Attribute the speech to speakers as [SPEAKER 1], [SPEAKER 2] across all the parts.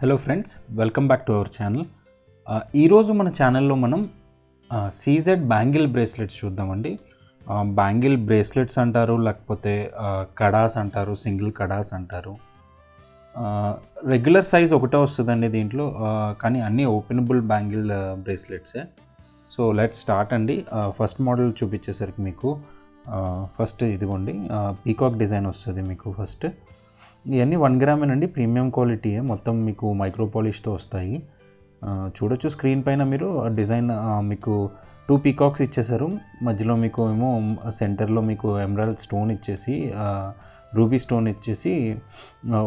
[SPEAKER 1] Hello friends, welcome back to our channel. ఈరోజు మన ఛానల్లో మనం సీజెడ్ బ్యాంగిల్ బ్రేస్లెట్స్ చూద్దామండి. బ్యాంగిల్ బ్రేస్లెట్స్ అంటారు, లేకపోతే కడాస్ అంటారు, సింగిల్ కడాస్ అంటారు. రెగ్యులర్ సైజ్ ఒకటే వస్తుందండి దీంట్లో, కానీ అన్నీ ఓపెనబుల్ బ్యాంగిల్ బ్రేస్లెట్సే. సో లెట్స్ స్టార్ట్ అండి. ఫస్ట్ మోడల్ చూపించేసరికి మీకు ఫస్ట్ ఇదిగోండి, పీకాక్ డిజైన్ వస్తుంది మీకు. ఫస్ట్ ఇవన్నీ 1 గ్రామేనండి, ప్రీమియం క్వాలిటీయే, మొత్తం మీకు మైక్రో పాలిష్తో వస్తాయి. చూడొచ్చు స్క్రీన్ పైన మీరు డిజైన్. మీకు 2 పీకాక్స్ ఇచ్చేసారు, మధ్యలో మీకు ఏమో సెంటర్లో మీకు ఎమరాల్డ్ స్టోన్ ఇచ్చేసి, రూబీ స్టోన్ ఇచ్చేసి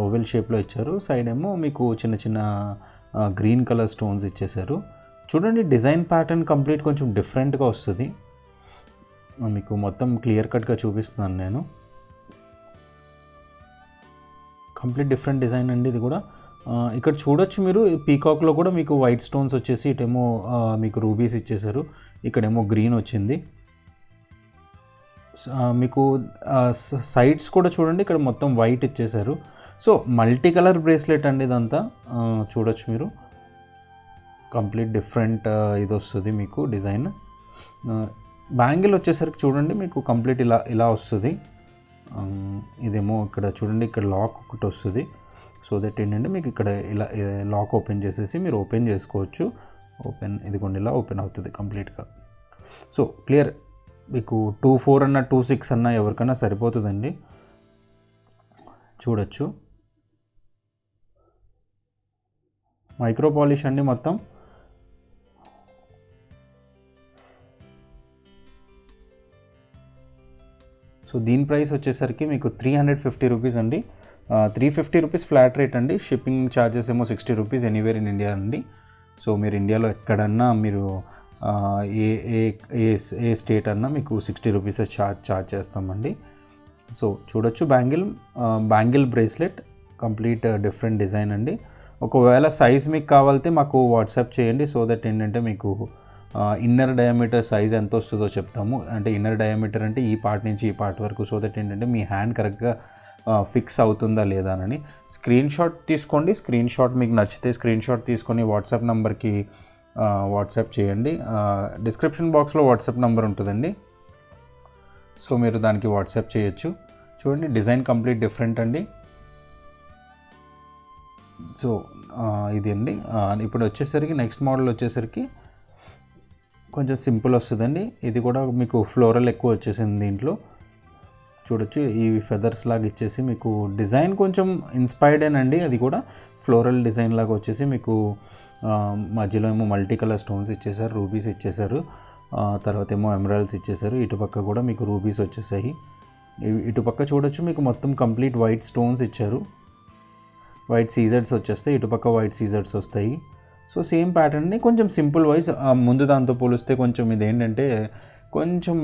[SPEAKER 1] ఓవెల్ షేప్లో ఇచ్చారు. సైడ్ ఏమో మీకు చిన్న చిన్న గ్రీన్ కలర్ స్టోన్స్ ఇచ్చేసారు. చూడండి డిజైన్ ప్యాటర్న్ కంప్లీట్ కొంచెం డిఫరెంట్గా వస్తుంది. మీకు మొత్తం క్లియర్ కట్గా చూపిస్తున్నాను నేను. కంప్లీట్ డిఫరెంట్ డిజైన్ అండి ఇది కూడా. ఇక్కడ చూడొచ్చు మీరు, పీకాక్లో కూడా మీకు వైట్ స్టోన్స్ వచ్చేసి, ఇటేమో మీకు రూబీస్ ఇచ్చేసారు, ఇక్కడేమో గ్రీన్ వచ్చింది. మీకు సైడ్స్ కూడా చూడండి, ఇక్కడ మొత్తం వైట్ ఇచ్చేసారు. సో మల్టీ కలర్ బ్రేస్లెట్ అండి ఇదంతా. చూడొచ్చు మీరు, కంప్లీట్ డిఫరెంట్ ఇది వస్తుంది మీకు డిజైన్. బ్యాంగిల్ వచ్చేసరికి చూడండి మీకు కంప్లీట్ ఇలా వస్తుంది. ఇదేమో ఇక్కడ చూడండి, ఇక్కడ లాక్ ఒకటి వస్తుంది. సో దట్ ఏంటంటే మీకు ఇక్కడ ఇలా లాక్ ఓపెన్ చేసేసి మీరు ఓపెన్ చేసుకోవచ్చు. ఇదిగోండి ఇలా ఓపెన్ అవుతుంది కంప్లీట్గా. సో క్లియర్, మీకు 2-4 అన్న 2-6 అన్న ఎవరికైనా సరిపోతుందండి. చూడొచ్చు మైక్రో పాలిష్ అండి మొత్తం. సో దీని ప్రైస్ వచ్చేసరికి మీకు 350 రూపీస్ అండి. 350 రూపీస్ ఫ్లాట్ రేట్ అండి. షిప్పింగ్ ఛార్జెస్ ఏమో 60 రూపీస్ ఎనీవేర్ ఇన్ ఇండియా అండి. సో మీరు ఇండియాలో ఎక్కడన్నా మీరు ఏ స్టేట్ అన్నా మీకు 60 రూపీస్ ఛార్జ్ చేస్తామండి. సో చూడొచ్చు bangle bracelet, complete different design అండి. ఒకవేళ సైజ్ మీకు కావాలితే మాకు వాట్సాప్ చేయండి. సో దట్ ఏంటంటే మీకు ఇన్నర్ డయామీటర్ సైజ్ ఎంత వస్తుందో చెప్తాము. అంటే ఇన్నర్ డయామీటర్ అంటే ఈ పార్ట్ నుంచి ఈ పార్ట్ వరకు. సో దట్ ఏంటంటే మీ హ్యాండ్ కరెక్ట్గా ఫిక్స్ అవుతుందా లేదా అని స్క్రీన్ షాట్ తీసుకోండి. స్క్రీన్ షాట్ మీకు నచ్చితే స్క్రీన్ షాట్ తీసుకొని వాట్సాప్ నెంబర్కి వాట్సాప్ చేయండి. డిస్క్రిప్షన్ బాక్స్లో వాట్సాప్ నెంబర్ ఉంటుందండి. సో మీరు దానికి వాట్సాప్ చేయొచ్చు. చూడండి డిజైన్ కంప్లీట్ డిఫరెంట్ అండి. సో ఇది అండి. ఇప్పుడు వచ్చేసరికి నెక్స్ట్ మోడల్ వచ్చేసరికి కొంచెం సింపుల్ వస్తుందండి. ఇది కూడా మీకు ఫ్లోరల్ ఎక్కువ వచ్చేసింది దీంట్లో. చూడొచ్చు ఈ ఫెదర్స్ లాగా ఇచ్చేసి మీకు డిజైన్ కొంచెం ఇన్స్పైర్డ్ అండి. అది కూడా ఫ్లోరల్ డిజైన్ లాగా వచ్చేసి మీకు మధ్యలో ఏమో మల్టీ కలర్ స్టోన్స్ ఇచ్చేసారు, రూబీస్ ఇచ్చేసారు, తర్వాత ఏమో ఎమరాల్డ్స్ ఇచ్చేసారు. ఇటుపక్క కూడా మీకు రూబీస్ వచ్చేసాయి. ఇటుపక్క చూడొచ్చు మీకు మొత్తం కంప్లీట్ వైట్ స్టోన్స్ ఇచ్చారు. వైట్ సీజర్స్ వచ్చేస్తాయి, ఇటుపక్క వైట్ సీజర్స్ వస్తాయి. సో సేమ్ ప్యాటర్న్ని కొంచెం సింపుల్ వైజ్ ముందు దాంతో పోలిస్తే కొంచెం ఇదేంటంటే కొంచెం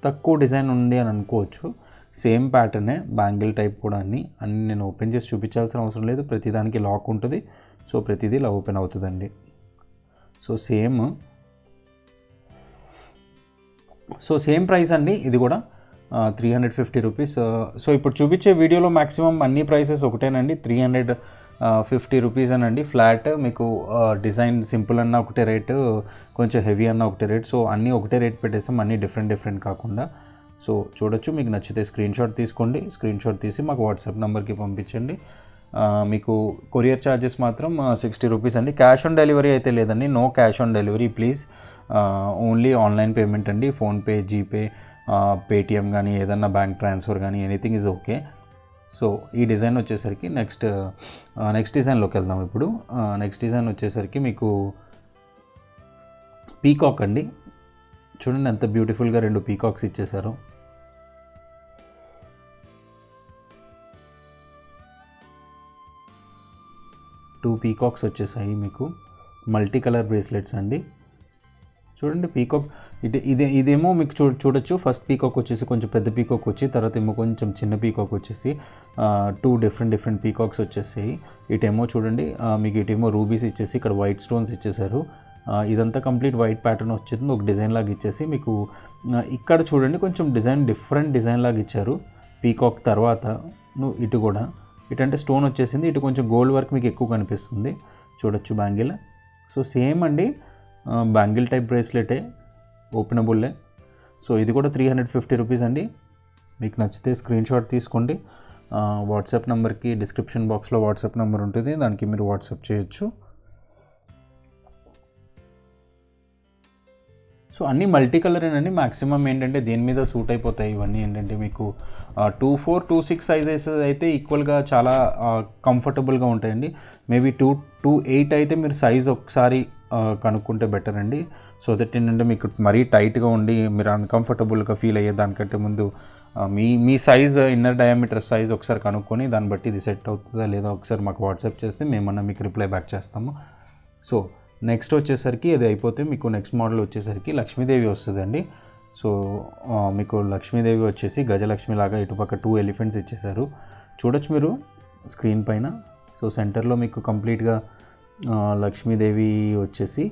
[SPEAKER 1] తక్కువ డిజైన్ ఉంది అని అనుకోవచ్చు. సేమ్ ప్యాటర్నే, బ్యాంగిల్ టైప్ కూడా అన్నీ నేను ఓపెన్ చేసి చూపించాల్సిన అవసరం లేదు. ప్రతిదానికి లాక్ ఉంటుంది. సో ప్రతిదీ ఇలా ఓపెన్ అవుతుందండి. సో సేమ్ ప్రైస్ అండి ఇది కూడా 350 రూపీస్. సో ఇప్పుడు చూపించే వీడియోలో మ్యాక్సిమం అన్ని ప్రైసెస్ ఒకటేనండి. 350 రూపీస్ అనండి ఫ్లాట్. మీకు డిజైన్ సింపుల్ అన్న ఒకటే రేటు, కొంచెం హెవీ అన్న ఒకటే రేట్. సో అన్నీ ఒకటే రేట్ పెట్టేసాం, అన్నీ డిఫరెంట్ కాకుండా. సో చూడొచ్చు, మీకు నచ్చితే స్క్రీన్ షాట్ తీసుకోండి. స్క్రీన్ షాట్ తీసి మాకు వాట్సాప్ నెంబర్కి పంపించండి. మీకు కొరియర్ ఛార్జెస్ మాత్రం 60 రూపీస్ అండి. క్యాష్ ఆన్ డెలివరీ అయితే లేదండి. No cash on delivery please. Only online payment అండి. ఫోన్పే, జీపే, పేటిఎం కానీ ఏదన్నా బ్యాంక్ ట్రాన్స్ఫర్ కానీ ఎనీథింగ్ ఈజ్ ఓకే. సో ఈ డిజైన్ వచ్చేసరికి నెక్స్ట్ డిజైన్లోకి వెళ్దాం ఇప్పుడు. నెక్స్ట్ డిజైన్ వచ్చేసరికి మీకు పీకాక్ అండి. చూడండి ఎంత బ్యూటిఫుల్గా 2 పీకాక్స్ ఇచ్చేసారు. టూ పీకాక్స్ వచ్చేసాయి మీకు. మల్టీ కలర్ బ్రేస్లెట్స్ అండి. చూడండి పీకాక్ ఇదేమో మీకు చూడొచ్చు. ఫస్ట్ పీకాక్ వచ్చేసి కొంచెం పెద్ద పీకాక్ వచ్చి, తర్వాత ఏమో కొంచెం చిన్న పీకాక్ వచ్చేసి 2 డిఫరెంట్ పీకాక్స్ వచ్చేసాయి. ఇటేమో చూడండి మీకు ఇటేమో రూబీస్ ఇచ్చేసి, ఇక్కడ వైట్ స్టోన్స్ ఇచ్చేసారు. ఇదంతా కంప్లీట్ వైట్ ప్యాటర్న్ వచ్చింది. ఒక డిజైన్ లాగా ఇచ్చేసి మీకు ఇక్కడ చూడండి కొంచెం డిఫరెంట్ డిజైన్ లాగా ఇచ్చారు. పీకాక్ తర్వాత ఇటు కూడా ఇటంటే స్టోన్ వచ్చేసింది, ఇటు కొంచెం గోల్డ్ వర్క్ మీకు ఎక్కువ కనిపిస్తుంది. చూడొచ్చు బ్యాంగిల్. సో సేమ్ అండి, బ్యాంగిల్ టైప్ బ్రేస్లెటే, ఓపెనబుల్లే. సో ఇది కూడా 350 రూపీస్ అండి. మీకు నచ్చితే స్క్రీన్ షాట్ తీసుకోండి. వాట్సాప్ నెంబర్కి డిస్క్రిప్షన్ బాక్స్లో వాట్సాప్ నెంబర్ ఉంటుంది, దానికి మీరు వాట్సాప్ చేయొచ్చు. సో అన్నీ మల్టీ కలరేనండి. మ్యాక్సిమం ఏంటంటే దేని మీద సూట్ అయిపోతాయి ఇవన్నీ. ఏంటంటే మీకు 2-4, 2-6 సైజెస్ అయితే ఈక్వల్గా చాలా కంఫర్టబుల్గా ఉంటాయండి. మేబీ 2-8 అయితే మీరు సైజ్ ఒకసారి కనుక్కుంటే బెటర్ అండి. సో దట్ ఏంటంటే మీకు మరీ టైట్గా ఉండి మీరు అన్కంఫర్టబుల్గా ఫీల్ అయ్యే దానికంటే ముందు మీ సైజ్, ఇన్నర్ డయామీటర్ సైజ్ ఒకసారి కనుక్కొని దాన్ని బట్టి ఇది సెట్ అవుతుందా లేదా ఒకసారి మాకు వాట్సాప్ చేస్తే మేమన్నా మీకు రిప్లై బ్యాక్ చేస్తాము. సో నెక్స్ట్ వచ్చేసరికి అది అయిపోతే మీకు నెక్స్ట్ మోడల్ వచ్చేసరికి లక్ష్మీదేవి వస్తుందండి. సో మీకు లక్ష్మీదేవి వచ్చేసి గజలక్ష్మి లాగా ఇటుపక్క 2 ఎలిఫెంట్స్ ఇచ్చేసారు. చూడొచ్చు మీరు స్క్రీన్ పైన. సో సెంటర్లో మీకు కంప్లీట్గా లక్ష్మీదేవి వచ్చేసి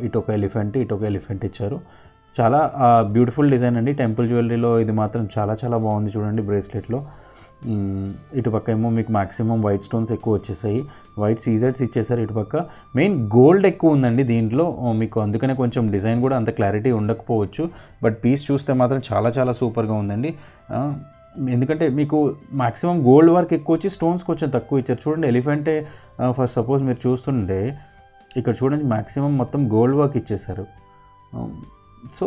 [SPEAKER 1] ఇటొక ఎలిఫెంట్ ఇచ్చారు. చాలా బ్యూటిఫుల్ డిజైన్ అండి. టెంపుల్ జ్యువెలరీలో ఇది మాత్రం చాలా చాలా బాగుంది. చూడండి బ్రేస్లెట్లో ఇటుపక్క ఏమో మీకు మ్యాక్సిమం వైట్ స్టోన్స్ ఎక్కువ వచ్చేసాయి, వైట్ సీజెడ్స్ ఇచ్చేసారు. ఇటుపక్క మెయిన్ గోల్డ్ ఎక్కువ ఉందండి దీంట్లో మీకు, అందుకనే కొంచెం డిజైన్ కూడా అంత క్లారిటీ ఉండకపోవచ్చు. బట్ పీస్ చూస్తే మాత్రం చాలా చాలా సూపర్గా ఉందండి. ఎందుకంటే మీకు మ్యాక్సిమం గోల్డ్ వర్క్ ఎక్కువ వచ్చి స్టోన్స్ కొంచెం తక్కువ ఇచ్చారు. చూడండి ఎలిఫెంటే ఫర్ సపోజ్ మీరు చూస్తుంటే ఇక్కడ చూడండి మ్యాక్సిమం మొత్తం గోల్డ్ వర్క్ ఇచ్చేసారు. సో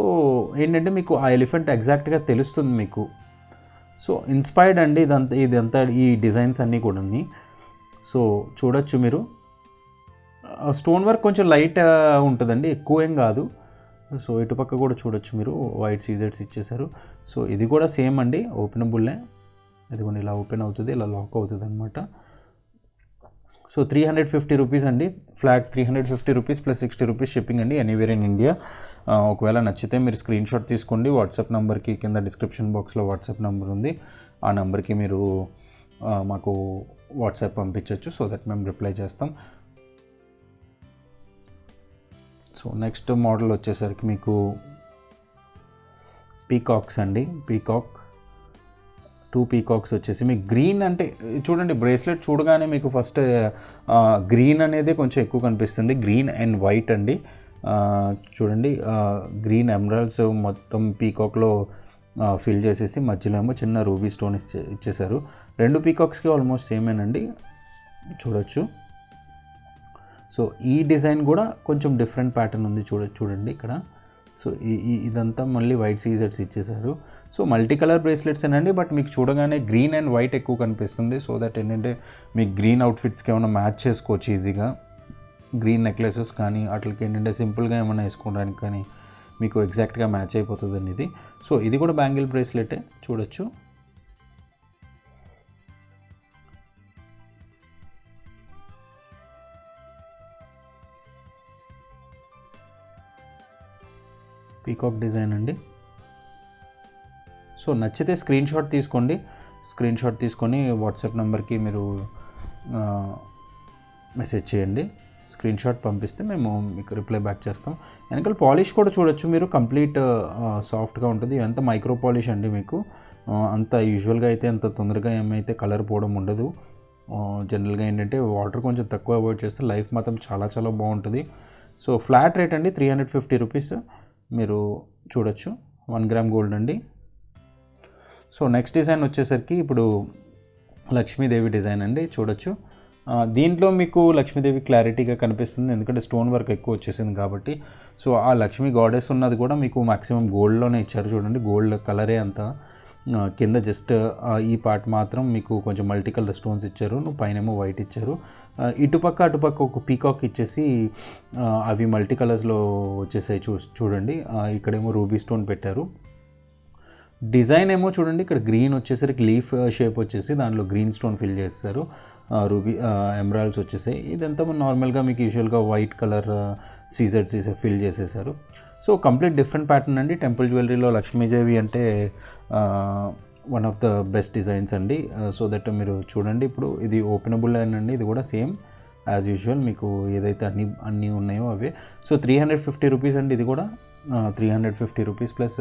[SPEAKER 1] ఏంటంటే మీకు ఆ ఎలిఫెంట్ ఎగ్జాక్ట్గా తెలుస్తుంది మీకు. సో ఇన్స్పైర్డ్ అండి ఇదంతా ఈ డిజైన్స్ అన్నీ కూడా. సో చూడొచ్చు మీరు స్టోన్ వర్క్ కొంచెం లైట్ ఉంటుందండి, ఎక్కువ ఏం కాదు. సో ఇటుపక్క కూడా చూడొచ్చు మీరు వైట్ సీజెడ్స్ ఇచ్చేసారు. సో ఇది కూడా సేమ్ అండి, ఓపెనబుల్లే. ఇదిగోండి ఇలా ఓపెన్ అవుతుంది, ఇలా లాక్ అవుతుంది అనమాట. సో 350 రూపీస్ అండి, flat 350 rupees plus 60 rupees shipping అండి, ఎనీవేర్ ఇన్ ఇండియా. ఒకవేళ నచ్చితే మీరు స్క్రీన్ షాట్ తీసుకోండి. వాట్సాప్ నెంబర్కి కింద డిస్క్రిప్షన్ బాక్స్లో వాట్సాప్ నెంబర్ ఉంది, ఆ నెంబర్కి మీరు మాకు వాట్సాప్ పంపించవచ్చు. సో దట్ మేము రిప్లై చేస్తాం. సో నెక్స్ట్ మోడల్ వచ్చేసరికి మీకు పీకాక్స్ అండి. 2 పీకాక్స్ వచ్చేసి మీకు గ్రీన్ అంటే చూడండి బ్రేస్లెట్ చూడగానే మీకు ఫస్ట్ గ్రీన్ అనేది కొంచెం ఎక్కువ కనిపిస్తుంది. గ్రీన్ అండ్ వైట్ అండి. చూడండి గ్రీన్ ఎమరాల్డ్స్ మొత్తం పీకాక్లో ఫిల్ చేసేసి మధ్యలో ఏమో చిన్న రూబీ స్టోన్ ఇచ్చేసారు. 2 పీకాక్స్కి ఆల్మోస్ట్ సేమేనండి, చూడొచ్చు. సో ఈ డిజైన్ కూడా కొంచెం డిఫరెంట్ ప్యాటర్న్ ఉంది, చూడండి ఇక్కడ. సో ఇదంతా మళ్ళీ వైట్ సీజెడ్స్ ఇచ్చేసారు. సో మల్టీ కలర్ బ్రేస్లెట్స్ ఏనండి, బట్ మీకు చూడగానే గ్రీన్ అండ్ వైట్ ఎక్కువ కనిపిస్తుంది. సో దట్ ఏంటంటే మీకు గ్రీన్ అవుట్ఫిట్స్కి ఏమైనా మ్యాచ్ చేసుకోవచ్చు ఈజీగా. గ్రీన్ నెక్లెసెస్ కానీ అట్లకి ఏంటంటే సింపుల్గా ఏమైనా వేసుకోవడానికి కానీ మీకు ఎగ్జాక్ట్గా మ్యాచ్ అయిపోతుందండి ఇది. సో ఇది కూడా బ్యాంగిల్ బ్రేస్లెటే, చూడొచ్చు. పీకాక్ డిజైన్ అండి. సో నచ్చితే స్క్రీన్ షాట్ తీసుకోండి. స్క్రీన్ షాట్ తీసుకొని వాట్సాప్ నెంబర్కి మీరు మెసేజ్ చేయండి. స్క్రీన్ షాట్ పంపిస్తే మేము మీకు రిప్లై బ్యాక్ చేస్తాం. వెనకాల పాలిష్ కూడా చూడొచ్చు మీరు, కంప్లీట్ సాఫ్ట్గా ఉంటుంది. ఇదంతా మైక్రో పాలిష్ అండి. మీకు అంత యూజువల్గా అయితే అంత తొందరగా ఏమైతే కలర్ పోవడం ఉండదు. జనరల్గా ఏంటంటే వాటర్ కొంచెం తక్కువ అవాయిడ్ చేస్తే లైఫ్ మాత్రం చాలా చాలా బాగుంటుంది. సో ఫ్లాట్ రేట్ అండి 350 రూపీస్. మీరు చూడొచ్చు 1 గ్రామ్ గోల్డ్ అండి. సో నెక్స్ట్ డిజైన్ వచ్చేసరికి ఇప్పుడు లక్ష్మీదేవి డిజైన్ అండి, చూడొచ్చు. దీంట్లో మీకు లక్ష్మీదేవి క్లారిటీగా కనిపిస్తుంది, ఎందుకంటే స్టోన్ వర్క్ ఎక్కువ వచ్చేసింది కాబట్టి. సో ఆ లక్ష్మీ గాడెస్ ఉన్నది కూడా మీకు మ్యాక్సిమం గోల్డ్లోనే ఇచ్చారు. చూడండి గోల్డ్ కలరే అంతా. కింద జస్ట్ ఈ పార్ట్ మాత్రం మీకు కొంచెం మల్టీ కలర్ స్టోన్స్ ఇచ్చారు, పైనేమో వైట్ ఇచ్చారు. ఇటుపక్క అటుపక్క ఒక పీకాక్ ఇచ్చేసి అవి మల్టీ కలర్స్లో వచ్చేసాయి. చూడండి ఇక్కడేమో రూబీ స్టోన్ పెట్టారు. డిజైన్ ఏమో చూడండి ఇక్కడ గ్రీన్ వచ్చేసరికి లీఫ్ షేప్ వచ్చేసి దాంట్లో గ్రీన్ స్టోన్ ఫిల్ చేస్తారు. రూబీ ఎమరాల్డ్స్ వచ్చేసాయి. ఇదంతా నార్మల్గా మీకు యూజువల్గా వైట్ కలర్ సీజెడ్స్ ఫిల్ చేసేసారు. సో కంప్లీట్ డిఫరెంట్ ప్యాటర్న్ అండి. టెంపుల్ జ్యువెలరీలో లక్ష్మీదేవి అంటే one of the best designs అండి. సో దట్ మీరు చూడండి, ఇప్పుడు ఇది ఓపెనబుల్ అండి. ఇది కూడా సేమ్ యాజ్ యూజువల్ మీకు ఏదైతే అన్నీ ఉన్నాయో అవే. సో 350 రూపీస్ అండి. ఇది కూడా 350 rupees plus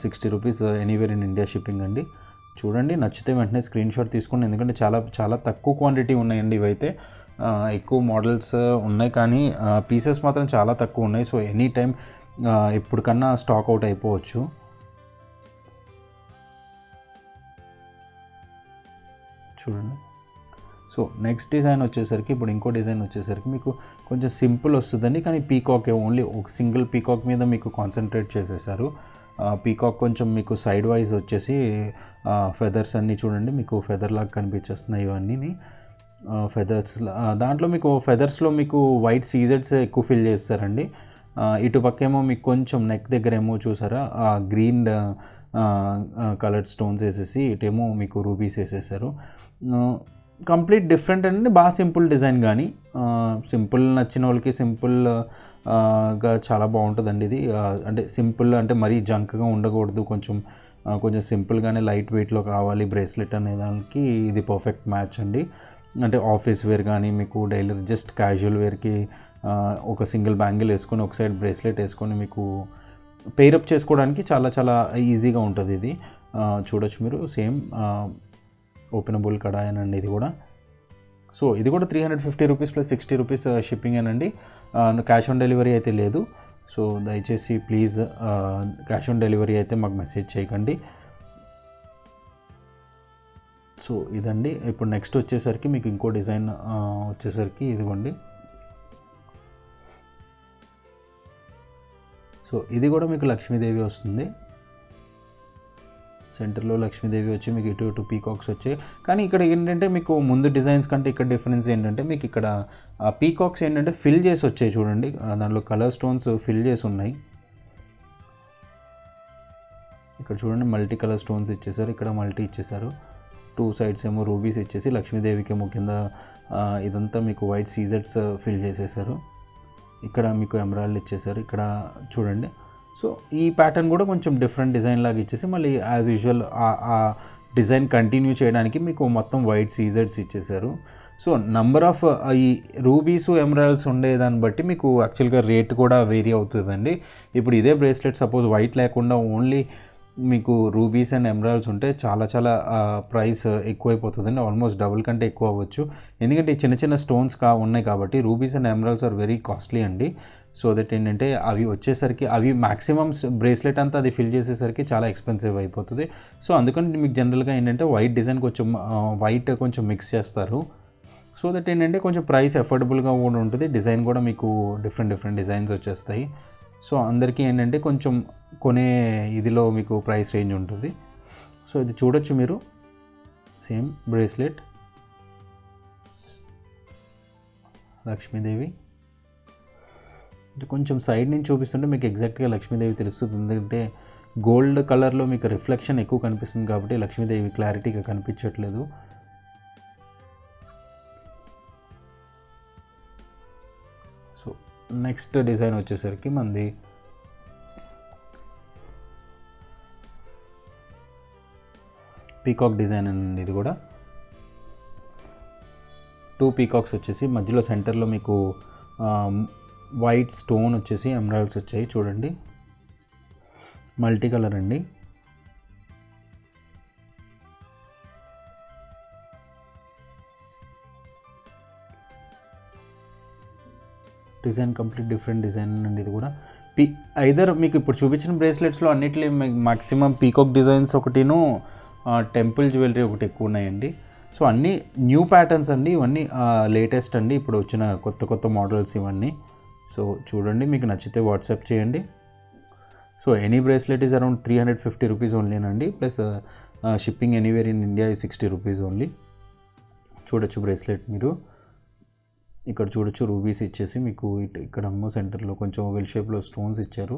[SPEAKER 1] 60 rupees anywhere in India shipping అండి. చూడండి, నచ్చితే వెంటనే స్క్రీన్ షాట్ తీసుకోండి, ఎందుకంటే చాలా చాలా తక్కువ క్వాంటిటీ ఉన్నాయండి ఇవైతే. ఎక్కువ మోడల్స్ ఉన్నాయి కానీ పీసెస్ మాత్రం చాలా తక్కువ ఉన్నాయి. సో ఎనీ టైం ఎప్పటికన్నా స్టాక్ అవుట్ అయిపోవచ్చు. చూడండి. సో నెక్స్ట్ డిజైన్ వచ్చేసరికి, ఇప్పుడు ఇంకో డిజైన్ వచ్చేసరికి మీకు కొంచెం సింపుల్ వస్తుందండి, కానీ పీకాకే, ఓన్లీ ఒక సింగిల్ పీకాక్ మీద మీకు కాన్సన్ట్రేట్ చేసేసారు. పీకాక్ కొంచెం మీకు సైడ్ వైజ్ వచ్చేసి ఫెదర్స్ అన్నీ చూడండి, మీకు ఫెదర్ లాగా కనిపించేస్తున్నాయి ఇవన్నీ ఫెదర్స్. దాంట్లో మీకు ఫెదర్స్లో మీకు వైట్ సీజెడ్స్ ఎక్కువ ఫిల్ చేస్తారండి. ఇటుపక్కేమో మీకు కొంచెం నెక్ దగ్గర ఏమో చూసారా గ్రీన్ కలర్డ్ స్టోన్స్ వేసేసి, ఇటేమో మీకు రూబీస్ వేసేసారు. కంప్లీట్ డిఫరెంట్ అండి, బాగా సింపుల్ డిజైన్. కానీ సింపుల్ నచ్చిన వాళ్ళకి సింపుల్గా చాలా బాగుంటుందండి ఇది. అంటే సింపుల్ అంటే మరీ జంక్గా ఉండకూడదు, కొంచెం సింపుల్గానే లైట్ వెయిట్లో కావాలి బ్రేస్లెట్ అనే దానికి ఇది పర్ఫెక్ట్ మ్యాచ్ అండి. అంటే ఆఫీస్ వేర్ కానీ మీకు డైలీ జస్ట్ క్యాజువల్ వేర్కి ఒక సింగిల్ బ్యాంగిల్ వేసుకొని ఒక సైడ్ బ్రేస్లెట్ వేసుకొని మీకు పెయిరప్ చేసుకోవడానికి చాలా చాలా ఈజీగా ఉంటుంది ఇది. చూడొచ్చు మీరు, సేమ్ ఓపెనబుల్ కడాయనండి ఇది కూడా. సో ఇది కూడా 350 రూపీస్ ప్లస్ 60 రూపీస్ షిప్పింగ్ అనండి. క్యాష్ ఆన్ డెలివరీ అయితే లేదు. సో దయచేసి ప్లీజ్ క్యాష్ ఆన్ డెలివరీ అయితే మాకు మెసేజ్ చేయకండి. సో ఇదండి. ఇప్పుడు నెక్స్ట్ వచ్చేసరికి మీకు ఇంకో డిజైన్ వచ్చేసరికి ఇదిగోండి. సో ఇది కూడా మీకు లక్ష్మీదేవి వస్తుంది, సెంటర్లో లక్ష్మీదేవి వచ్చి మీకు ఇటు పీకాక్స్ వచ్చాయి. కానీ ఇక్కడ ఏంటంటే మీకు ముందు డిజైన్స్ కంటే ఇక్కడ డిఫరెన్స్ ఏంటంటే మీకు ఇక్కడ పీకాక్స్ ఏంటంటే ఫిల్ చేసి వచ్చాయి చూడండి, దాంట్లో కలర్ స్టోన్స్ ఫిల్ చేసి ఉన్నాయి. ఇక్కడ చూడండి మల్టీ కలర్ స్టోన్స్ ఇచ్చేసారు, ఇక్కడ మల్టీ ఇచ్చేసారు. 2 సైడ్స్ ఏమో రూబీస్ ఇచ్చేసి లక్ష్మీదేవికి ఏమో కింద ఇదంతా మీకు వైట్ సీజెడ్స్ ఫిల్ చేసేసారు. ఇక్కడ మీకు ఎమరాల్డ్ ఇచ్చేసారు ఇక్కడ చూడండి. సో ఈ ప్యాటర్న్ కూడా కొంచెం డిఫరెంట్ డిజైన్ లాగా ఇచ్చేసి మళ్ళీ యాజ్ యూజువల్ ఆ డిజైన్ కంటిన్యూ చేయడానికి మీకు మొత్తం వైట్ సీజెడ్స్ ఇచ్చేసారు. సో నంబర్ ఆఫ్ ఈ రూబీస్ ఎమరాల్డ్స్ ఉండేదాన్ని బట్టి మీకు యాక్చువల్గా రేట్ కూడా వేరీ అవుతుందండి. ఇప్పుడు ఇదే బ్రేస్లెట్ సపోజ్ వైట్ లేకుండా ఓన్లీ మీకు రూబీస్ అండ్ ఎమరాల్డ్స్ ఉంటే చాలా చాలా ప్రైస్ ఎక్కువైపోతుందండి, ఆల్మోస్ట్ డబుల్ కంటే ఎక్కువ అవ్వచ్చు. ఎందుకంటే చిన్న చిన్న స్టోన్స్ ఉన్నాయి కాబట్టి rubies and emeralds are very costly అండి. సో దట్ ఏంటంటే అవి వచ్చేసరికి అవి మ్యాక్సిమం బ్రేస్లెట్ అంతా అది ఫిల్ చేసేసరికి చాలా ఎక్స్పెన్సివ్ అయిపోతుంది. సో అందుకని మీకు జనరల్గా ఏంటంటే వైట్ డిజైన్ కొంచెం వైట్ కొంచెం మిక్స్ చేస్తారు. సో దట్ ఏంటంటే కొంచెం ప్రైస్ ఎఫోర్డబుల్గా కూడా ఉంటుంది, డిజైన్ కూడా మీకు డిఫరెంట్ డిజైన్స్ వచ్చేస్తాయి. సో అందరికీ ఏంటంటే కొంచెం కొనే ఇదిలో మీకు ప్రైస్ రేంజ్ ఉంటుంది. సో ఇది చూడొచ్చు మీరు, సేమ్ బ్రేస్లెట్ లక్ష్మీదేవి. అంటే కొంచెం సైడ్ నుంచి చూపిస్తుంటే మీకు ఎగ్జాక్ట్గా లక్ష్మీదేవి తెలుస్తుంది, ఎందుకంటే గోల్డ్ కలర్లో మీకు రిఫ్లెక్షన్ ఎక్కువ కనిపిస్తుంది కాబట్టి లక్ష్మీదేవి క్లారిటీగా కనిపించట్లేదు. సో నెక్స్ట్ డిజైన్ వచ్చేసరికి మనది పీకాక్ డిజైన్ అండి. ఇది కూడా 2 పీకాక్స్ వచ్చేసి మధ్యలో సెంటర్లో మీకు వైట్ స్టోన్ వచ్చేసి ఎమరాల్డ్స్ వచ్చాయి చూడండి, మల్టీ కలర్ అండి. డిజైన్ కంప్లీట్ డిఫరెంట్ డిజైన్ అండి ఇది కూడా. ఐదర్ మీకు ఇప్పుడు చూపించిన బ్రేస్లెట్స్లో అన్నిట్లో మ్యాక్సిమం పీకాక్ డిజైన్స్ ఒకటిను టెంపుల్ జ్యువెలరీ ఒకటి ఎక్కువ ఉన్నాయండి. సో అన్నీ న్యూ ప్యాటర్న్స్ అండి, ఇవన్నీ లేటెస్ట్ అండి, ఇప్పుడు వచ్చిన కొత్త మోడల్స్ ఇవన్నీ. సో చూడండి, మీకు నచ్చితే వాట్సాప్ చేయండి. So any bracelet is around 350 rupees ఓన్లీనండి, plus shipping anywhere in India ఈ 60 రూపీస్ ఓన్లీ. చూడొచ్చు బ్రేస్లెట్ మీరు ఇక్కడ చూడొచ్చు, రూబీస్ ఇచ్చేసి మీకు ఇక్కడ సెంటర్లో కొంచెం ఓవెల్ షేప్లో స్టోన్స్ ఇచ్చారు.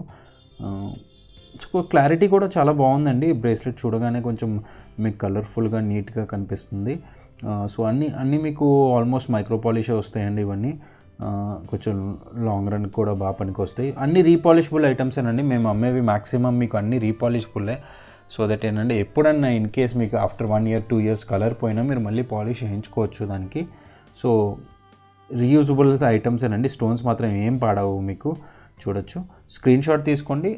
[SPEAKER 1] సో క్లారిటీ కూడా చాలా బాగుందండి, బ్రేస్లెట్ చూడగానే కొంచెం మీకు కలర్ఫుల్గా నీట్గా కనిపిస్తుంది. సో అన్నీ మీకు ఆల్మోస్ట్ మైక్రో పాలిషే వస్తాయండి ఇవన్నీ, కొంచెం లాంగ్ రన్ కూడా బాగా పనికి వస్తాయి. అన్ని రీపాలిషబుల్ ఐటమ్స్ ఏనండి మేము అమ్మేవి, మ్యాక్సిమం మీకు అన్ని రీపాలిషబుల్లే. సో దట్ ఏంటంటే ఎప్పుడన్నా ఇన్ కేస్ మీకు ఆఫ్టర్ 1 year 2 years కలర్ పోయినా మీరు మళ్ళీ పాలిష్ చేయించుకోవచ్చు దానికి. సో రీయూజబుల్ ఐటమ్స్ ఏనండి, స్టోన్స్ మాత్రం ఏం పాడవు మీకు. చూడొచ్చు, స్క్రీన్ షాట్ తీసుకోండి,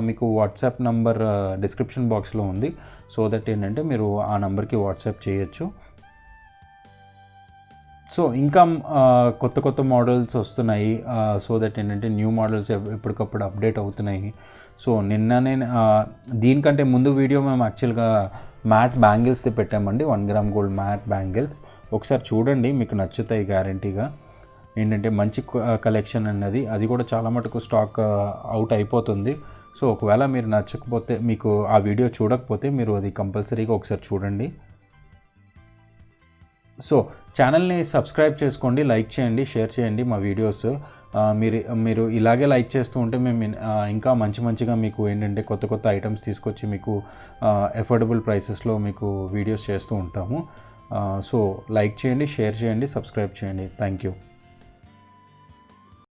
[SPEAKER 1] మీకు వాట్సాప్ నంబర్ డిస్క్రిప్షన్ బాక్స్లో ఉంది. సో దట్ ఏంటంటే మీరు ఆ నెంబర్కి వాట్సాప్ చేయొచ్చు. సో ఇంకా కొత్త కొత్త మోడల్స్ వస్తున్నాయి. సో దట్ ఏంటంటే న్యూ మోడల్స్ ఎప్పటికప్పుడు అప్డేట్ అవుతున్నాయి. సో నిన్ననే దీనికంటే ముందు వీడియో మేము యాక్చువల్గా మ్యాట్ బ్యాంగిల్స్ది పెట్టామండి, 1 గ్రామ్ గోల్డ్ మ్యాట్ బ్యాంగిల్స్. ఒకసారి చూడండి, మీకు నచ్చుతాయి గ్యారంటీగా. ఏంటంటే మంచి కలెక్షన్ అన్నది, అది కూడా చాలా మటుకు స్టాక్ అవుట్ అయిపోతుంది. సో ఒకవేళ మీరు నచ్చకపోతే, మీకు ఆ వీడియో చూడకపోతే మీరు అది కంపల్సరీగా ఒకసారి చూడండి. సో ఛానల్ని సబ్స్క్రైబ్ చేసుకోండి, లైక్ చేయండి, షేర్ చేయండి మా వీడియోస్. మీరు ఇలాగే లైక్ చేస్తూ ఉంటే మేము ఇంకా మంచిగా మీకు ఏంటంటే కొత్త కొత్త ఐటమ్స్ తీసుకొచ్చి మీకు ఎఫోర్డబుల్ ప్రైసెస్లో మీకు వీడియోస్ చేస్తూ ఉంటాము. సో లైక్ చేయండి, షేర్ చేయండి, సబ్స్క్రైబ్ చేయండి. Thank you.